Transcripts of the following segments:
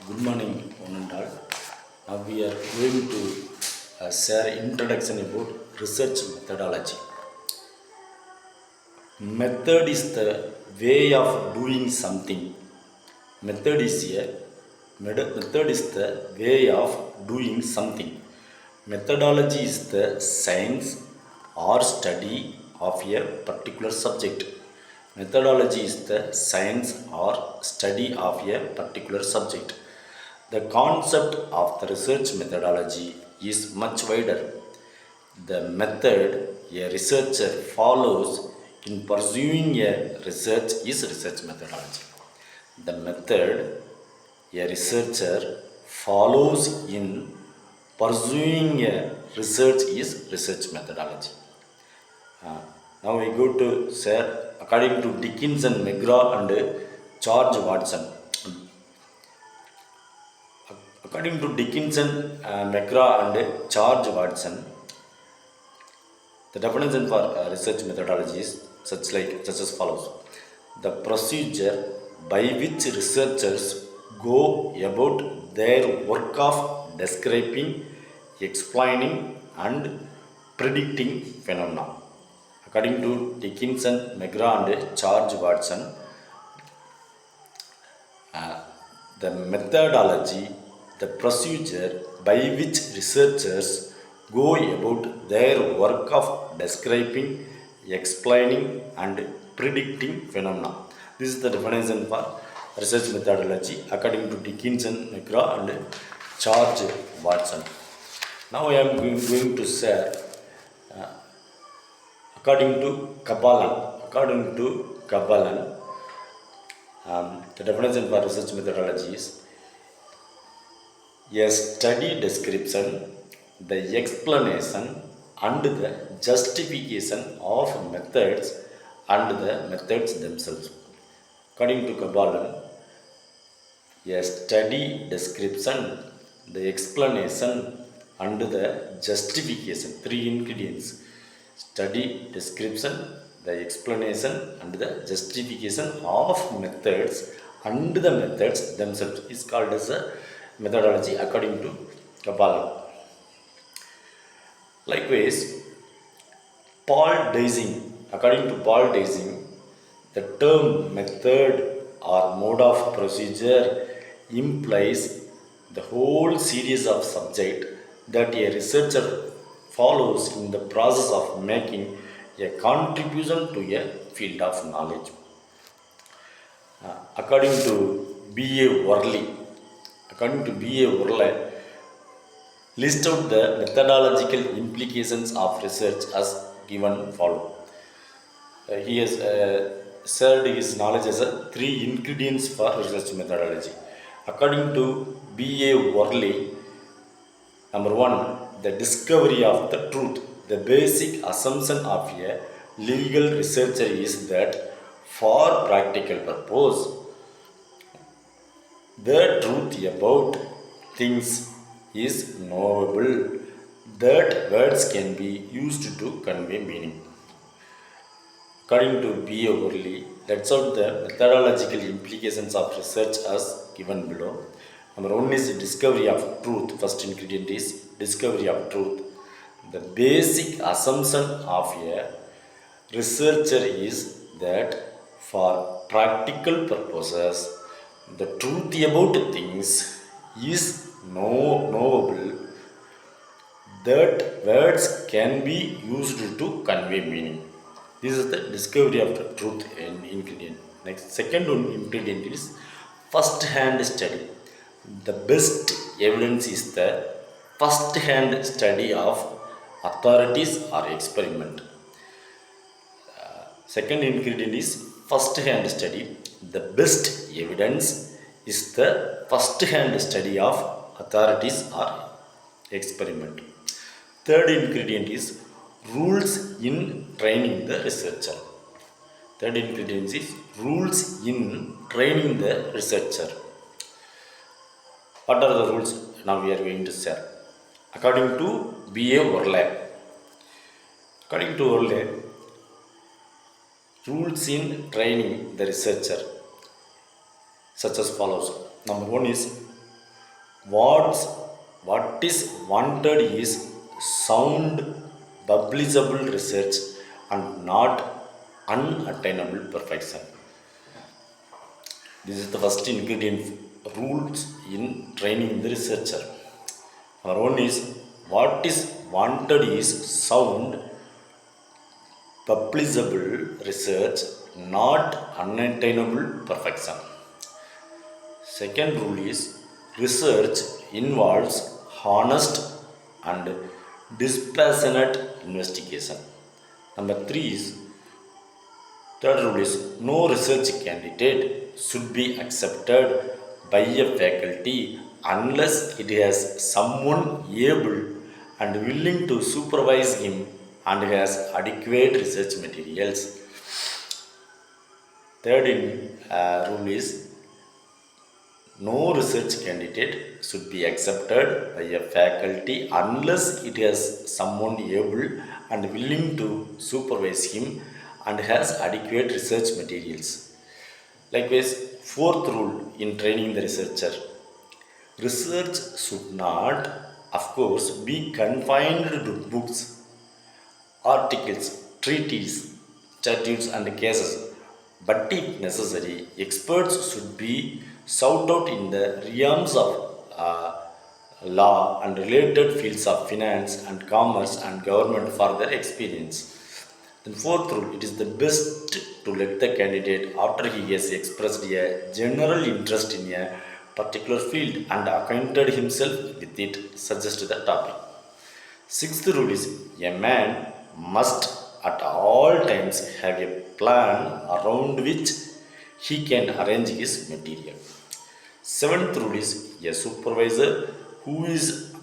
Good morning, one and all. Now we are going to share introduction about research methodology. Method is the way of doing something. Method is a method is the way of doing something. Methodology is the science or study of a particular subject. Methodology is the science or study of a particular subject. The concept of the research methodology is much wider. The method a researcher follows in pursuing a research is research methodology. The method a researcher follows in pursuing a research is research methodology. Now we go to share according to Dickinson, McGraw and George Watson. According to Dickinson, McGraw and George Watson, the definition for research methodology is such as follows: the procedure by which researchers go about their work of describing, explaining, and predicting phenomena. According to Dickinson, McGraw, and George Watson, the methodology, the procedure by which researchers go about their work of describing, explaining, and predicting phenomena. This is the definition for research methodology according to Dickinson, McGraw, and George Watson. Now I am going to share according to Kabbalah. According to Kabbalah, the definition for research methodology is a study description, the explanation, and the justification of methods and the methods themselves. According to Kabbalah, a study description, the explanation, and the justification, three ingredients: study description, the explanation, and the justification of methods and the methods themselves is called as a methodology according to Kabbalah. Likewise, Paul Dezing, according to Paul Dezing, the term method or mode of procedure implies the whole series of subject that a researcher follows in the process of making a contribution to a field of knowledge. According to B.A. Worley, list out the methodological implications of research as given follow. He has shared his knowledge as three ingredients for research methodology. According to B.A. Worley, number one, the discovery of the truth. The basic assumption of a legal researcher is that for practical purpose, the truth about things is knowable, that words can be used to convey meaning. According to B.A. Worley, let's out the methodological implications of research as given below. Number one is discovery of truth. First ingredient is discovery of truth. The basic assumption of a researcher is that for practical purposes, the truth about things is knowable, that words can be used to convey meaning. This is the discovery of the truth ingredient. Next, second ingredient is first-hand study. The best evidence is the first-hand study of authorities or experiment. Second ingredient is first-hand study. The best evidence is the first-hand study of authorities or experiment. Third ingredient is rules in training the researcher. Third ingredient is rules in training the researcher. What are the rules? Now we are going to share. According to B.A. Worley, rules in training the researcher such as follows. Number one is What's, what is wanted is sound, publishable research and not unattainable perfection. This is the first ingredient rules in training the researcher. Number one is what is wanted is sound, publishable research, not unattainable perfection. Second rule is research involves honest and dispassionate investigation. Number three is third rule is no research candidate should be accepted by a faculty unless it has someone able and willing to supervise him and has adequate research materials. Third rule is no research candidate should be accepted by a faculty unless it has someone able and willing to supervise him and has adequate research materials. Likewise, fourth rule in training the researcher, research should not, of course, be confined to books, articles, treatises, statutes, and cases, but if necessary, experts should be sought out in the realms of law and related fields of finance and commerce and government for their experience. Then fourth rule, it is the best to let the candidate after he has expressed a general interest in a particular field and acquainted himself with it, suggest the topic. Sixth rule is a man must at all times have a plan around which he can arrange his material. Seventh rule is a supervisor who is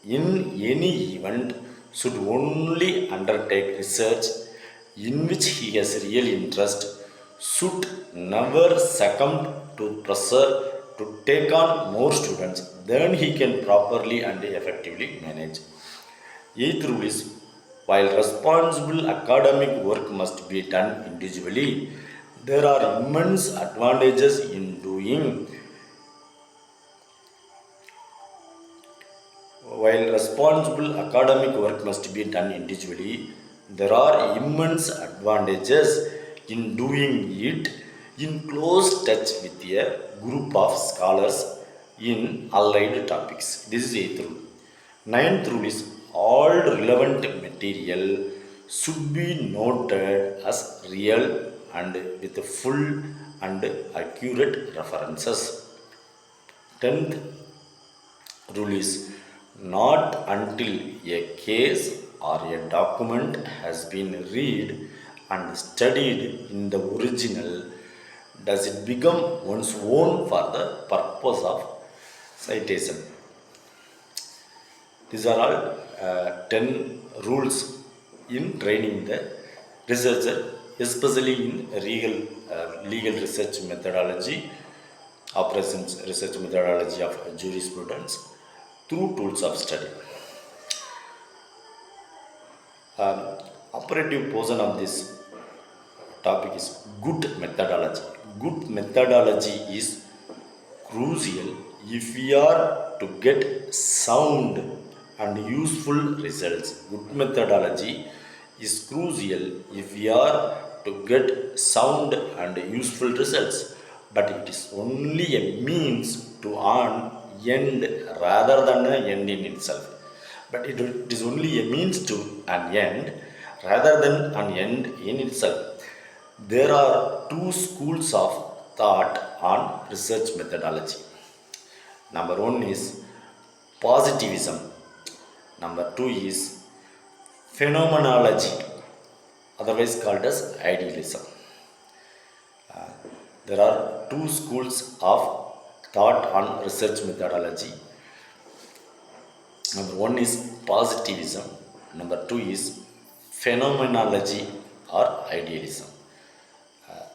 in any event should only undertake research in which he has real interest, should never succumb to pressure to take on more students than he can properly and effectively manage. Eighth rule is while responsible academic work must be done individually, there are immense advantages in doing. While responsible academic work must be done individually, there are immense advantages in doing it in close touch with a group of scholars in allied topics. This is eighth rule. Ninth rule is all relevant material should be noted as real and with full and accurate references. Tenth rule is not until a case or a document has been read and studied in the original does it become one's own for the purpose of citation. These are all 10 rules in training the researcher, especially in legal research methodology, operations research methodology of jurisprudence through tools of study. Operative portion of this topic is good methodology. Good methodology is crucial if we are to get sound and useful results. Good methodology is crucial if we are to get sound and useful results, but it is only a means to an end rather than an end in itself. But it is only a means to an end rather than an end in itself. There are two schools of thought on research methodology. Number one is positivism. Number two is phenomenology, otherwise called as idealism. There are two schools of thought on research methodology. Number one is positivism. Number two is phenomenology or idealism.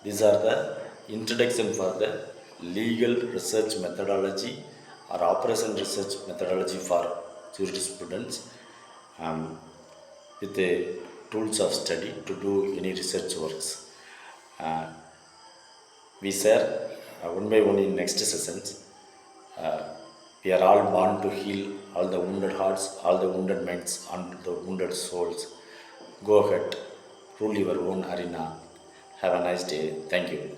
These are the introduction for the legal research methodology or operation research methodology for jurisprudence with the tools of study to do any research works. We share one by one in next sessions. We are all born to heal all the wounded hearts, all the wounded minds, and the wounded souls. Go ahead, rule your own arena. Have a nice day. Thank you.